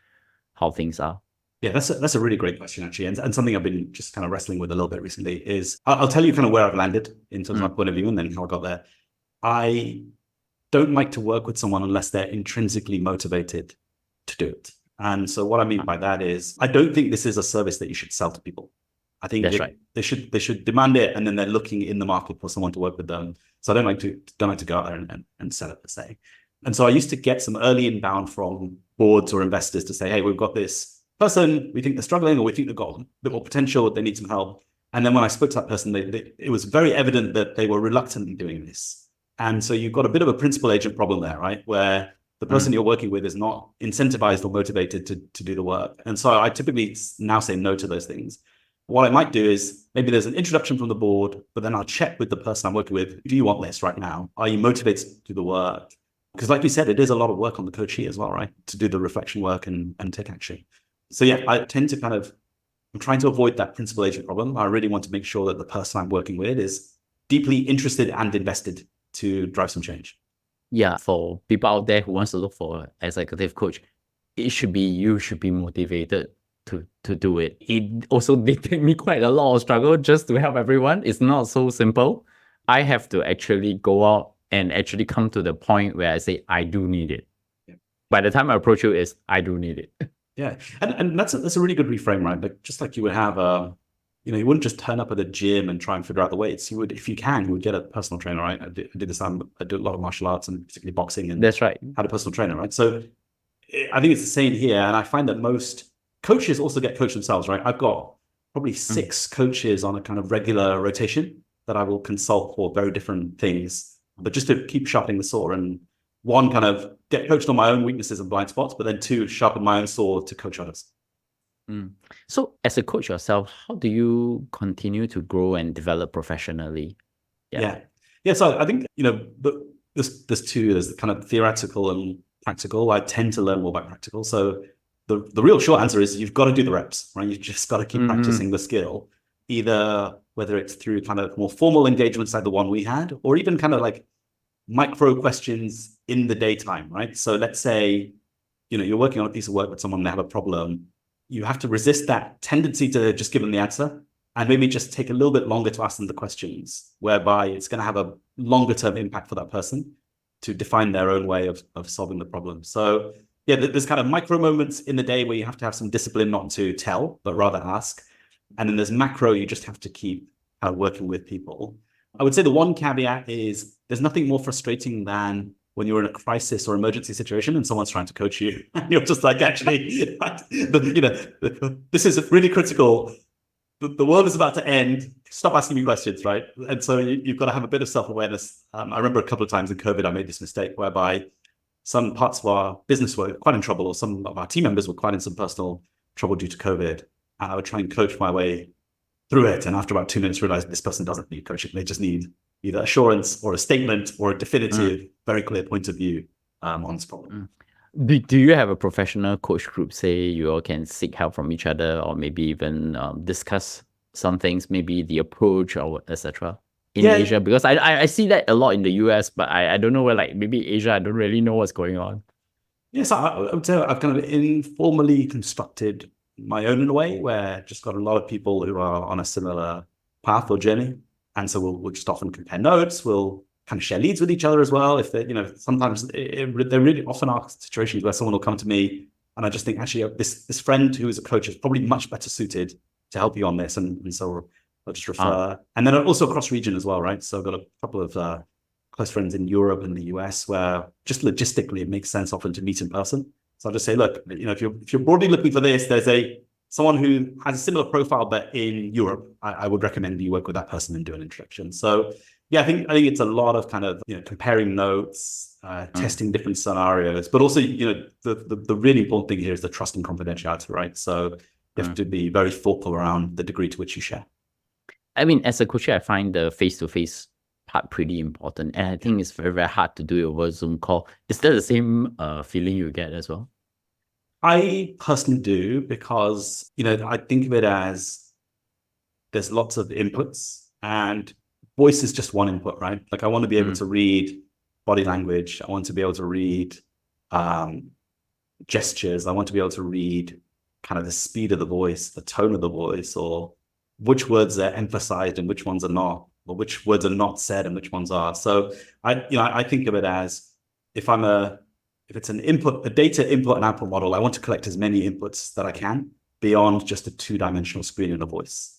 how things are? Yeah, that's a really great question, actually. And something I've been just kind of wrestling with a little bit recently is I'll tell you kind of where I've landed in terms of my point of view and then how I got there. I don't like to work with someone unless they're intrinsically motivated to do it. And so what I mean by that is I don't think this is a service that you should sell to people. I think That's right. they should demand it, and then they're looking in the market for someone to work with them. So I don't like to go out there and sell it per se. And so I used to get some early inbound from boards or investors to say, hey, we've got this person, we think they're struggling, or we think they've got a bit more potential, they need some help. And then when I spoke to that person, it was very evident that they were reluctantly doing this. And so you've got a bit of a principal agent problem there, right? Where the person you're working with is not incentivized or motivated to do the work. And so I typically now say no to those things. What I might do is maybe there's an introduction from the board, but then I'll check with the person I'm working with. Do you want this right now? Are you motivated to do the work? Because like we said, it is a lot of work on the coachee as well, right? To do the reflection work and take action. So yeah, I tend to I'm trying to avoid that principal agent problem. I really want to make sure that the person I'm working with is deeply interested and invested to drive some change. Yeah, for people out there who wants to look for an executive coach, you should be motivated to do it. It also did take me quite a lot of struggle just to help everyone. It's not so simple. I have to actually go out and actually come to the point where I say, I do need it. Yeah. By the time I approach you, I do need it. Yeah. And that's a really good reframe, right? Like just like you would have you wouldn't just turn up at a gym and try and figure out the weights. You would, if you can, you would get a personal trainer, right? I do this. I do a lot of martial arts and particularly boxing, and that's right. Had a personal trainer, right? So I think it's the same here. And I find that most coaches also get coached themselves, right? I've got probably 6 coaches on a kind of regular rotation that I will consult for very different things, but just to keep sharpening the saw. And one, kind of get coached on my own weaknesses and blind spots, but then 2, sharpen my own saw to coach others. So as a coach yourself, how do you continue to grow and develop professionally? Yeah. So I think, there's the kind of theoretical and practical. I tend to learn more by practical. So the real short answer is you've got to do the reps, right? You've just got to keep practicing the skill, either whether it's through kind of more formal engagements like the one we had, or even kind of like micro questions in the daytime, right? So let's say, you're working on a piece of work with someone, they have a problem. You have to resist that tendency to just give them the answer and maybe just take a little bit longer to ask them the questions, whereby it's going to have a longer term impact for that person to define their own way of solving the problem. So yeah, there's kind of micro moments in the day where you have to have some discipline not to tell, but rather ask. And then there's macro, you just have to keep working with people. I would say the one caveat is there's nothing more frustrating than when you're in a crisis or emergency situation and someone's trying to coach you. And you're just like, actually, this is really critical. The world is about to end. Stop asking me questions, right? And so you've got to have a bit of self-awareness. I remember a couple of times in COVID, I made this mistake whereby some parts of our business were quite in trouble, or some of our team members were quite in some personal trouble due to COVID. And I would try and coach my way through it. And after about 2 minutes, realized this person doesn't need coaching. They just need either assurance or a statement or a definitive, very clear point of view on this problem. Do you have a professional coach group, say you all can seek help from each other, or maybe even discuss some things, maybe the approach or etc. in Asia? Because I see that a lot in the US, but I don't know where, like maybe Asia, I don't really know what's going on. Yes, I would say I've kind of informally constructed my own in a way, where just got a lot of people who are on a similar path or journey. And so we'll just often compare notes. We'll kind of share leads with each other as well. If they, sometimes there really often are situations where someone will come to me and I just think, actually, this friend who is a coach is probably much better suited to help you on this. And so I'll just refer. And then also across region as well, right? So I've got a couple of close friends in Europe and the US where just logistically it makes sense often to meet in person. So I'll just say, look, if you're broadly looking for this, there's someone who has a similar profile, but in Europe, I would recommend you work with that person and do an introduction. So yeah, I think it's a lot of kind of comparing notes, testing different scenarios, but also the really important thing here is the trust and confidentiality, right? So you have to be very thoughtful around the degree to which you share. I mean, as a coach, I find the face-to-face part pretty important. And I think it's very, very hard to do it over a Zoom call. Is that the same feeling you get as well? I personally do because, I think of it as there's lots of inputs and voice is just one input, right? Like I want to be able to read body language. I want to be able to read gestures. I want to be able to read kind of the speed of the voice, the tone of the voice, or which words are emphasized and which ones are not, or which words are not said and which ones are. So I think of it as if it's an input, a data input and output model, I want to collect as many inputs that I can beyond just a two-dimensional screen and a voice.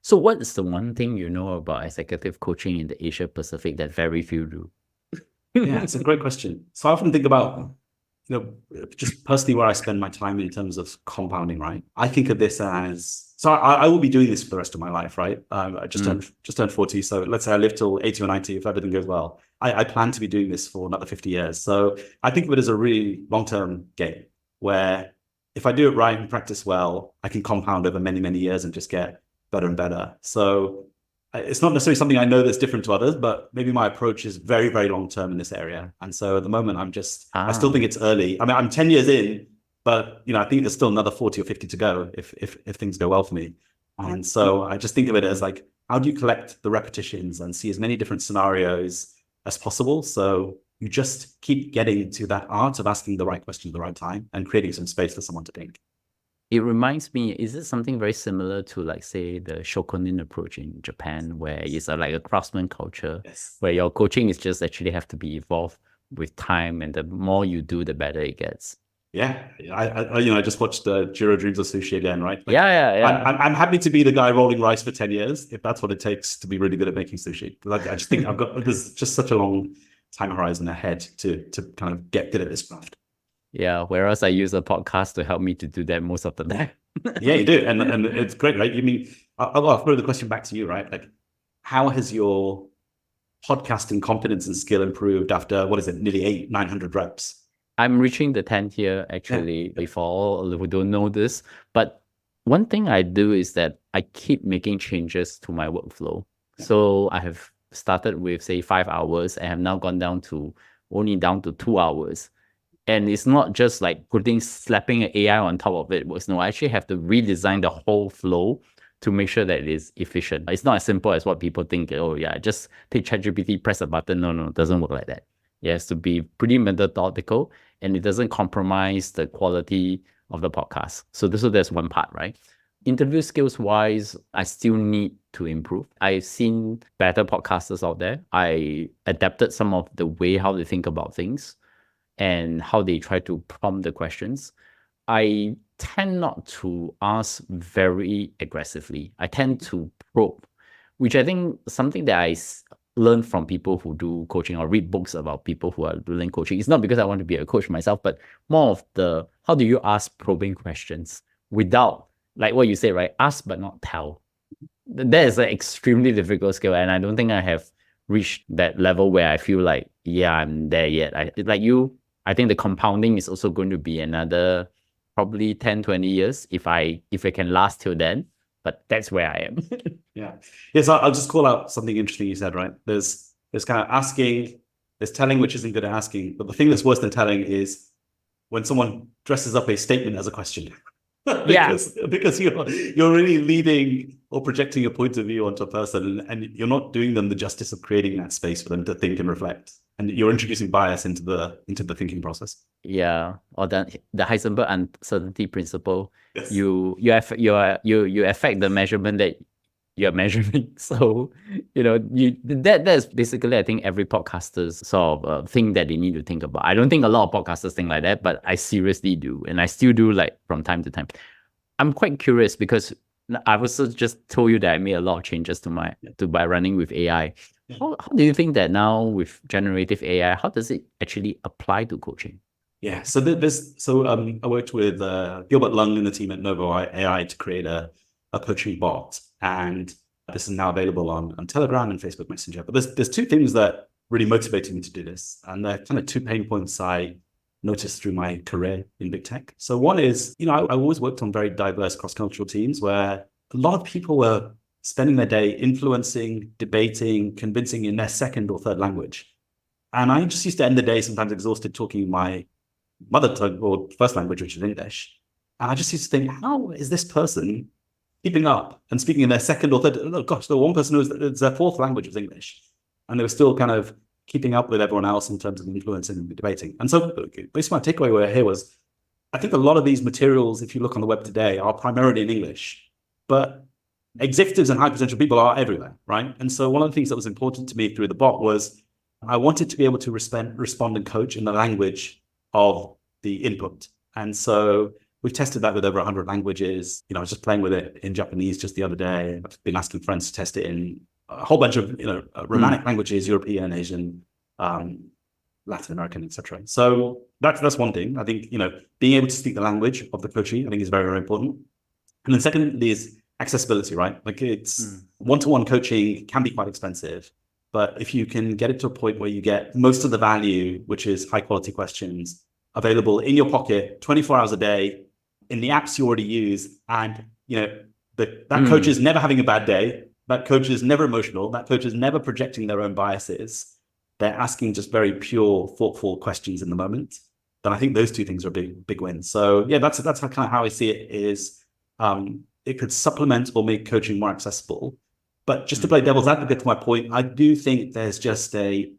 So what is the one thing you know about executive coaching in the Asia Pacific that very few do? Yeah, it's a great question. So I often think about, just personally where I spend my time in terms of compounding, right? I think of this as, so I will be doing this for the rest of my life, right? I just turned 40. So let's say I live till 80 or 90, if everything goes well. I plan to be doing this for another 50 years. So I think of it as a really long-term game where if I do it right and practice well, I can compound over many, many years and just get better and better. So it's not necessarily something I know that's different to others, but maybe my approach is very, very long-term in this area. And so at the moment, I still think it's early. I mean, I'm 10 years in, but I think there's still another 40 or 50 to go if things go well for me. And so I just think of it as like, how do you collect the repetitions and see as many different scenarios as possible? So you just keep getting to that art of asking the right question at the right time and creating some space for someone to think. It reminds me, is it something very similar to, like, say, the Shokunin approach in Japan, where it's like a craftsman culture, where your coaching is just actually have to be evolved with time, and the more you do, the better it gets? Yeah, I just watched Jiro Dreams of Sushi again, right? Like, Yeah. I'm happy to be the guy rolling rice for 10 years if that's what it takes to be really good at making sushi. Like, I just think there's just such a long time horizon ahead to kind of get good at this craft. Yeah, whereas I use a podcast to help me to do that most of the time. Yeah, you do. And it's great, right? You mean, I'll throw the question back to you, right? Like, how has your podcasting confidence and skill improved after, what is it, nearly 900 reps? I'm reaching the 10th year, actually, for all who don't know this. But one thing I do is that I keep making changes to my workflow. So I have started with, say, 5 hours. I have now gone down to 2 hours. And it's not just like slapping an AI on top of it. No, I actually have to redesign the whole flow to make sure that it is efficient. It's not as simple as what people think. Oh yeah, just take ChatGPT, press a button. No, it doesn't work like that. It has to be pretty methodical, and it doesn't compromise the quality of the podcast. So there's one part, right? Interview skills wise, I still need to improve. I've seen better podcasters out there. I adapted some of the way how they think about things and how they try to prompt the questions. I tend not to ask very aggressively. I tend to probe, which I think something that I learn from people who do coaching or read books about people who are doing coaching. It's not because I want to be a coach myself, but more of the, how do you ask probing questions without, like what you say, right? Ask but not tell. That is an extremely difficult skill, and I don't think I have reached that level where I feel like, yeah, I'm there yet. I think the compounding is also going to be another probably 10, 20 years if I can last till then. But that's where I am. Yeah. Yes, I'll just call out something interesting you said, right? There's kind of asking, there's telling, which isn't good at asking. But the thing that's worse than telling is when someone dresses up a statement as a question. because you're really leading or projecting your point of view onto a person, and you're not doing them the justice of creating that space for them to think and reflect. And you're introducing bias into the thinking process. Yeah, or the Heisenberg uncertainty principle. Yes. You affect the measurement that you're measuring. So that's basically, I think, every podcaster's sort of thing that they need to think about. I don't think a lot of podcasters think like that, but I seriously do, and I still do, like, from time to time. I'm quite curious because I've also just told you that I made a lot of changes by running with AI. How do you think that now with generative AI, how does it actually apply to coaching? Yeah, so I worked with Gilbert Lung and the team at Novo AI to create a coaching bot, and this is now available on Telegram and Facebook Messenger. But there's two things that really motivated me to do this, and they're kind of two pain points I noticed through my career in big tech. So one is, I always worked on very diverse cross-cultural teams where a lot of people were spending their day influencing, debating, convincing in their second or third language. And I just used to end the day sometimes exhausted talking my mother tongue or first language, which is English. And I just used to think, how is this person keeping up and speaking in their second or third? Oh gosh, the one person who's their fourth language was English. And they were still kind of keeping up with everyone else in terms of influencing and debating. And so basically my takeaway here was, I think a lot of these materials, if you look on the web today, are primarily in English, but executives and high potential people are everywhere, right? And so one of the things that was important to me through the bot was I wanted to be able to respond and coach in the language of the input. And so we've tested that with over 100 languages. I was just playing with it in Japanese just the other day. I've been asking friends to test it in a whole bunch of Romanic languages, European, Asian, Latin American, etc. So that's one thing. I think being able to speak the language of the coachee, I think, is very, very important. And then secondly is accessibility, right? Like it's one-to-one coaching can be quite expensive, but if you can get it to a point where you get most of the value, which is high quality questions, available in your pocket 24 hours a day in the apps you already use, and that coach is never having a bad day, that coach is never emotional, that coach is never projecting their own biases, they're asking just very pure, thoughtful questions in the moment, then I think those two things are a big win. So yeah, that's kind of how I see it is it could supplement or make coaching more accessible. But just to play devil's advocate to my point, I do think there's just a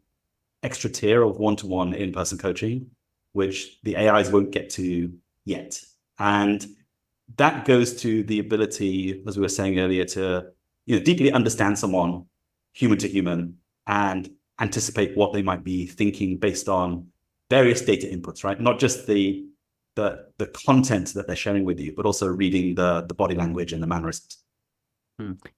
extra tier of one-to-one in-person coaching, which the AIs won't get to yet. And that goes to the ability, as we were saying earlier, to deeply understand someone human to human and anticipate what they might be thinking based on various data inputs, right? Not just the content that they're sharing with you, but also reading the body language and the mannerisms.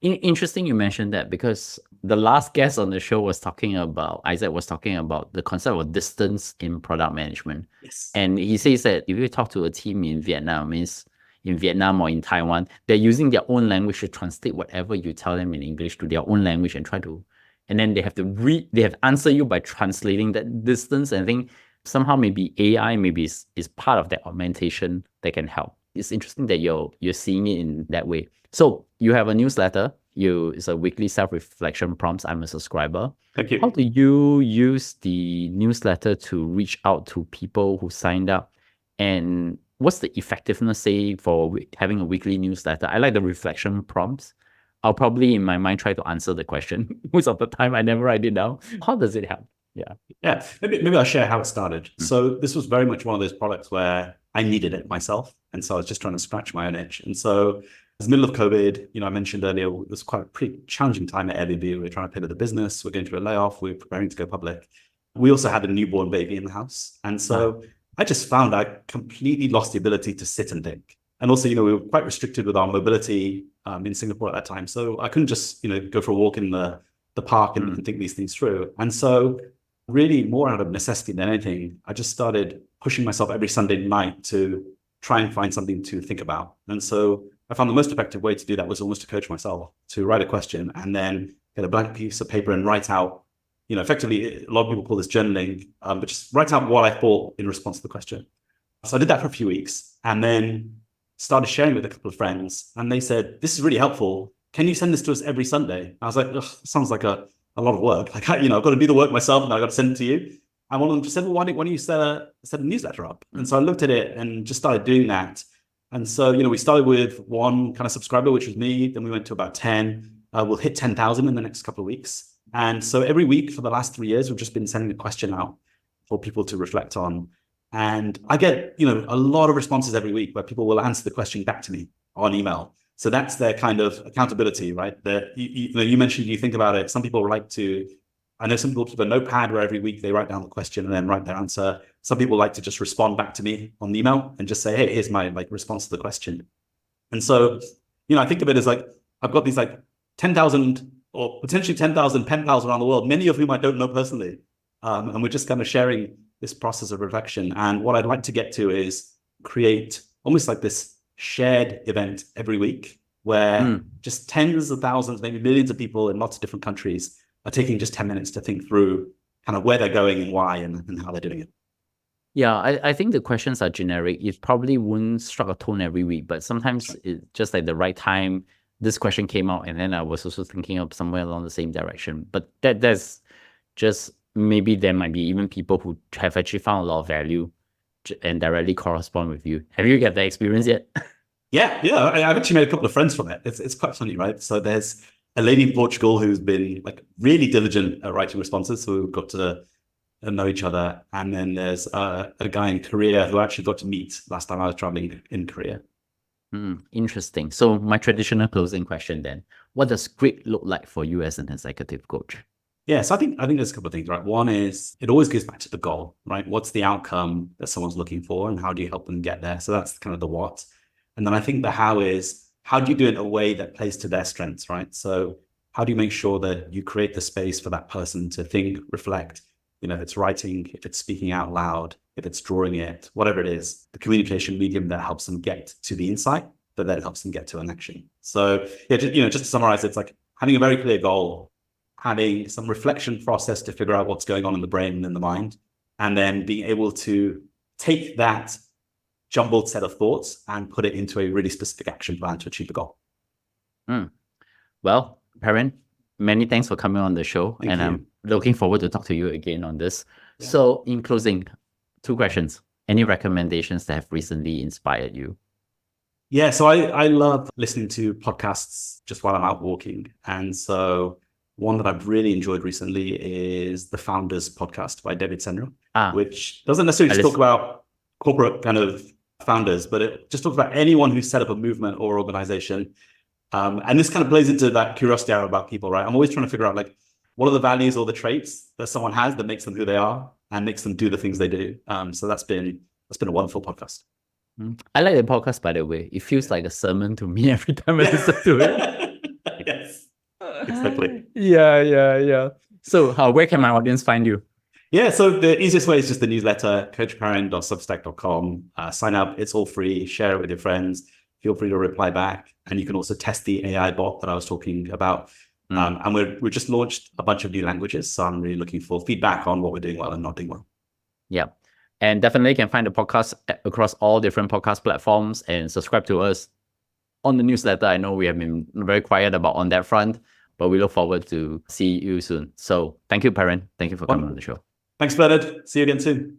Interesting you mentioned that, because the last guest on the show was talking about, Isaac was talking about the concept of distance in product management. Yes. And he says that if you talk to a team in Vietnam, means in Vietnam or in Taiwan, they're using their own language to translate whatever you tell them in English to their own language and then they have to answer you by translating that distance. And I think somehow maybe AI is part of that augmentation that can help. It's interesting that you're seeing it in that way. So you have a newsletter. It's a weekly self-reflection prompts. I'm a subscriber. Thank you. How do you use the newsletter to reach out to people who signed up? And what's the effectiveness, say, for having a weekly newsletter? I like the reflection prompts. I'll probably in my mind try to answer the question. Most of the time I never write it down. How does it help? Yeah. Maybe I'll share how it started. So this was very much one of those products where I needed it myself. And so I was just trying to scratch my own itch. And so it was the middle of COVID. I mentioned earlier, it was quite a pretty challenging time at Airbnb. We were trying to pivot the business. We're going through a layoff. We're preparing to go public. We also had a newborn baby in the house. And so I just found I completely lost the ability to sit and think. And also, we were quite restricted with our mobility in Singapore at that time. So I couldn't just, go for a walk in the park and think these things through. And so really more out of necessity than anything, I just started pushing myself every Sunday night to try and find something to think about. And so I found the most effective way to do that was almost to coach myself, to write a question and then get a blank piece of paper and write out, effectively, a lot of people call this journaling, but just write out what I thought in response to the question. So I did that for a few weeks and then started sharing with a couple of friends, and they said, "This is really helpful. Can you send this to us every Sunday?" I was like, "Ugh, sounds like a lot of work. Like, I've got to do the work myself and I've got to send it to you." And one of them just said, "Well, why don't you set a newsletter up?" And so I looked at it and just started doing that. And so, we started with one kind of subscriber, which was me. Then we went to about 10. We'll hit 10,000 in the next couple of weeks. And so every week for the last 3 years, we've just been sending a question out for people to reflect on. And I get, a lot of responses every week where people will answer the question back to me on email. So that's their kind of accountability, right? You mentioned, you think about it. Some people I know some people keep a notepad where every week they write down the question and then write their answer. Some people like to just respond back to me on the email and just say, "Hey, here's my response to the question." And so, I think of it as I've got these 10,000 or potentially 10,000 pen pals around the world, many of whom I don't know personally. And we're just kind of sharing this process of reflection. And what I'd like to get to is create almost like this shared event every week where just tens of thousands, maybe millions of people in lots of different countries are taking just 10 minutes to think through kind of where they're going and why and how they're doing it. Yeah, I think the questions are generic. It probably wouldn't strike a tone every week, but sometimes it's just like the right time, this question came out, and then I was also thinking of somewhere along the same direction. But that's just, maybe there might be even people who have actually found a lot of value and directly correspond with you. Have you got that experience yet? Yeah. I've actually made a couple of friends from it. It's quite funny, right? So there's a lady in Portugal who's been like really diligent at writing responses, so we've got to know each other. And then there's a guy in Korea who I actually got to meet last time I was traveling in Korea. Interesting. So my traditional closing question then, what does great look like for you as an executive coach? Yeah, so I think there's a couple of things, right? One is it always goes back to the goal, right? What's the outcome that someone's looking for, and how do you help them get there? So that's kind of the what. And then I think the how is, how do you do it in a way that plays to their strengths, right? So how do you make sure that you create the space for that person to think, reflect, if it's writing, if it's speaking out loud, if it's drawing it, whatever it is, the communication medium that helps them get to the insight, but that helps them get to an action. So yeah, just to summarize, it's like having a very clear goal, having some reflection process to figure out what's going on in the brain and in the mind, and then being able to take that jumbled set of thoughts and put it into a really specific action plan to achieve the goal. Well, Parin, many thanks for coming on the show. Thank you. I'm looking forward to talk to you again on this. Yeah. So in closing, 2 questions. Any recommendations that have recently inspired you? Yeah, so I love listening to podcasts just while I'm out walking. And so one that I've really enjoyed recently is the Founders podcast by David Senra, which doesn't necessarily just talk about corporate kind of founders, but it just talks about anyone who's set up a movement or organization. And this kind of plays into that curiosity about people, right? I'm always trying to figure out like, what are the values or the traits that someone has that makes them who they are and makes them do the things they do. So that's been a wonderful podcast. I like the podcast, by the way. It feels like a sermon to me every time I listen to it. Yes, exactly. Yeah. So where can my audience find you? Yeah, so the easiest way is just the newsletter, coachparin.substack.com. Sign up, it's all free, share it with your friends. Feel free to reply back. And you can also test the AI bot that I was talking about. And we've just launched a bunch of new languages. So I'm really looking for feedback on what we're doing well and not doing well. Yeah. And definitely you can find the podcast across all different podcast platforms and subscribe to us on the newsletter. I know we have been very quiet on that front, but we look forward to see you soon. So thank you, Parin. Thank you for coming on the show. Thanks, Bernard. See you again soon.